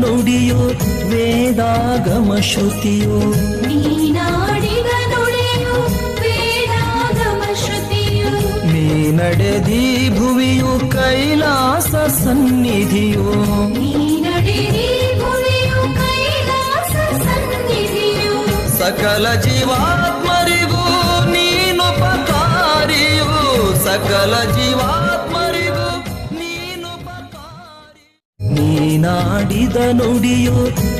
ನುಡಿಯೋ ವೇದಾಗಮ ಶ್ರುತಿಯೋ ನೀನಾಡಿದ ನುಡಿಯು ವೇದಾಗಮ ಶ್ರುತಿಯು ನೀ ನಡೆದಿ ಭುವಿಯು ಕೈಲಾಸ ಸನ್ನಿಧಿಯೋ ನೀ ನಡೆದಿ ಭುವಿಯು ಕೈಲಾಸ ಸನ್ನಿಧಿಯು ಸಕಲ ಜೀವಾತ್ಮರಿಗೂ ನೀನುಪಕಾರಿಯು ಸಕಲ ಜೀವಾತ್ಮರಿಗೂ ನೀನುಪಕಾರಿ ನೀನಾಡಿದ ನುಡಿಯೋ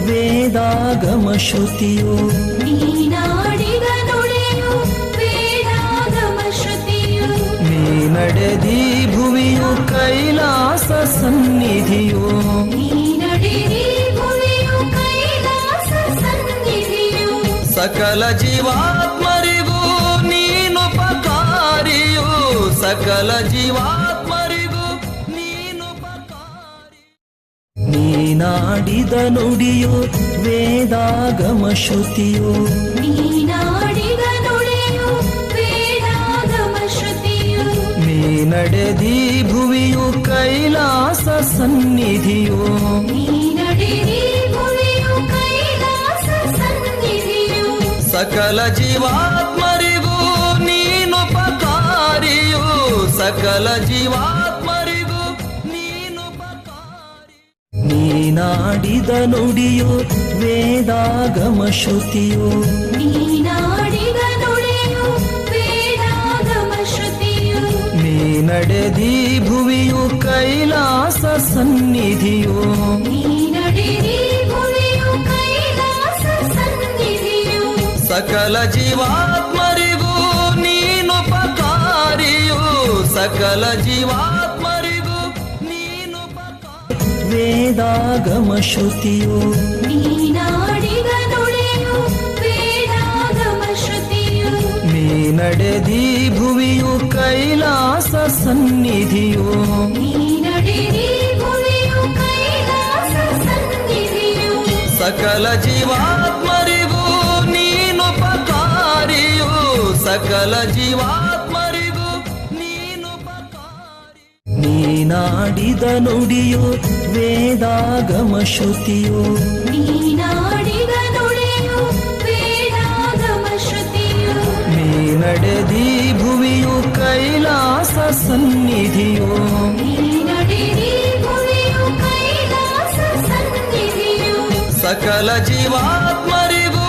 ವೇದಾಗಮ ಶ್ರುತಿಯೋ ನೀನಾಡಿದ ನುಡಿಯು ವೇದಾಗಮ ಶ್ರುತಿಯು ನೀ ನಡೆದಿ ಭುವಿಯು ಕೈಲಾಸ ಸನ್ನಿಧಿಯೋ ನೀ ನಡೆದಿ ಭುವಿಯು ಕೈಲಾಸ ಸನ್ನಿಧಿಯು ಸಕಲ ಜೀವಾತ್ಮರಿಗೂ ನೀನುಪಕಾರಿಯು ಸಕಲ ಜೀವಾತ್ಮರಿಗೂ ನೀನುಪಕಾರಿ ನೀನಾಡಿದ ನುಡಿಯೋ ವೇದಾಗಮ ಶ್ರುತಿಯೋ ನೀನಾಡಿದ ನುಡಿಯು ವೇದಾಗಮ ಶ್ರುತಿಯು ನೀ ನಡೆದಿ ಭುವಿಯು ಕೈಲಾಸ ಸನ್ನಿಧಿಯೋ ನೀ ನಡೆದಿ ಭುವಿಯು ಕೈಲಾಸ ಸನ್ನಿಧಿಯು ಸಕಲ ಜೀವಾತ್ಮರಿಗೂ ನೀನುಪಕಾರಿಯು ಸಕಲ ಜೀವಾತ್ಮರಿಗೂ ನೀನುಪಕಾರಿ ನೀನಾಡಿದ ನುಡಿಯೋ ವೇದಾಗಮ ಶ್ರುತಿಯೋ ನೀನಾಡಿದ ನುಡಿಯು ವೇದಾಗಮ ಶ್ರುತಿಯು ನೀ ನಡೆದಿ ಭುವಿಯು ಕೈಲಾಸ ಸನ್ನಿಧಿಯೋ ನೀ ನಡೆದಿ ಭುವಿಯು ಕೈಲಾಸ ಸನ್ನಿಧಿಯು ಸಕಲ ಜೀವಾತ್ಮರಿಗೂ ನೀನುಪಕಾರಿಯು ಸಕಲ ಜೀವಾತ್ಮರಿಗೂ ನೀನುಪಕಾರಿ ವೇದಾಗಮ ಶ್ರುತಿಯೋ ನೀನಾಡಿದ ನುಡಿಯು ವೇದಾಗಮ ಶ್ರುತಿಯು ನೀ ನಡೆದಿ ಭುವಿಯು ಕೈಲಾಸ ಸನ್ನಿಧಿಯೋ ನೀ ನಡೆದಿ ಭುವಿಯು ಕೈಲಾಸ ಸನ್ನಿಧಿಯು ಸಕಲ ಜೀವಾತ್ಮರಿಗೂ ನೀನುಪಕಾರಿಯು ಸಕಲ ಜೀವಾತ್ಮರಿಗೂ ನೀನುಪಕಾರಿ ನೀನಾಡಿದ ನುಡಿಯೋ ವೇದಾಗಮ ಶ್ರುತಿಯೋ ನೀನಾಡಿದ ನುಡಿಯು ವೇದಾಗಮ ಶ್ರುತಿಯು ನೀ ನಡೆದಿ ಭುವಿಯು ಕೈಲಾಸ ಸನ್ನಿಧಿಯೋ ನೀ ನಡೆದಿ ಭುವಿಯು ಕೈಲಾಸ ಸನ್ನಿಧಿಯು ಸಕಲ ಜೀವಾತ್ಮರಿಗೂ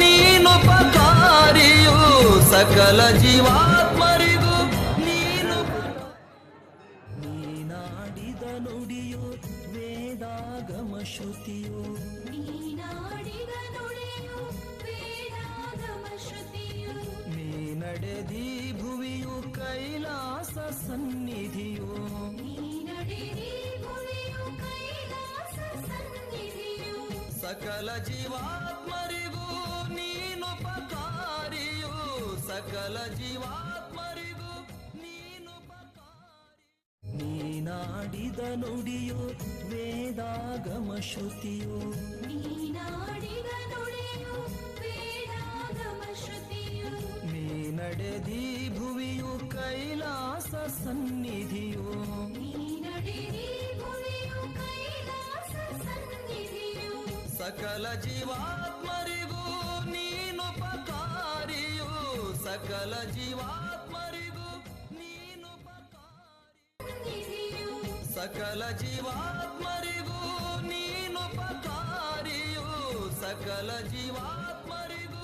ನೀನುಪಕಾರಿಯು ಸಕಲ ಜೀವಾತ್ಮರಿಗೂ ನೀನಾಡಿದ ನುಡಿಯೋ ವೇದಾಗಮ ಶ್ರುತಿಯೋ ನೀನಾಡಿದ ನುಡಿಯು ವೇದಾಗಮ ಶ್ರುತಿಯು ನೀ ನಡೆದಿ ಭುವಿಯು ಕೈಲಾಸ ಸನ್ನಿಧಿಯೋ ನೀ ನಡೆದಿ ಭುವಿಯು ಕೈಲಾಸ ಸನ್ನಿಧಿಯು ಸಕಲ ಜೀವಾತ್ಮರಿಗೂ ನೀನುಪಕಾರಿಯು ಸಕಲ ಜೀವಾತ್ಮರಿಗೂ ನೀನುಪಕಾರಿ ನೀನಾಡಿದ ನುಡಿಯೋ ವೇದಾಗಮ ಶ್ರುತಿಯೋ ನೀನಾಡಿದ ನುಡಿಯು ವೇದಾಗಮ ಶ್ರುತಿಯು ನೀ ನಡೆದಿ ಭುವಿಯು ಕೈಲಾಸ ಸನ್ನಿಧಿಯೋ ನೀ ನಡೆದಿ ಭುವಿಯು ಕೈಲಾಸ ಸನ್ನಿಧಿಯು ಸಕಲ ಜೀವಾತ್ಮರಿಗೂ ನೀನುಪಕಾರಿಯು ಸಕಲ ಜೀವಾತ್ಮರಿಗೂ ನೀನುಪಕಾರಿ ಸನ್ನಿಧಿಯು ಸಕಲ ಜೀವಾತ್ಮರಿಗೂ ನೀನುಪಕಾರಿಯು ಸಕಲ ಜೀವಾತ್ಮರಿಗೂ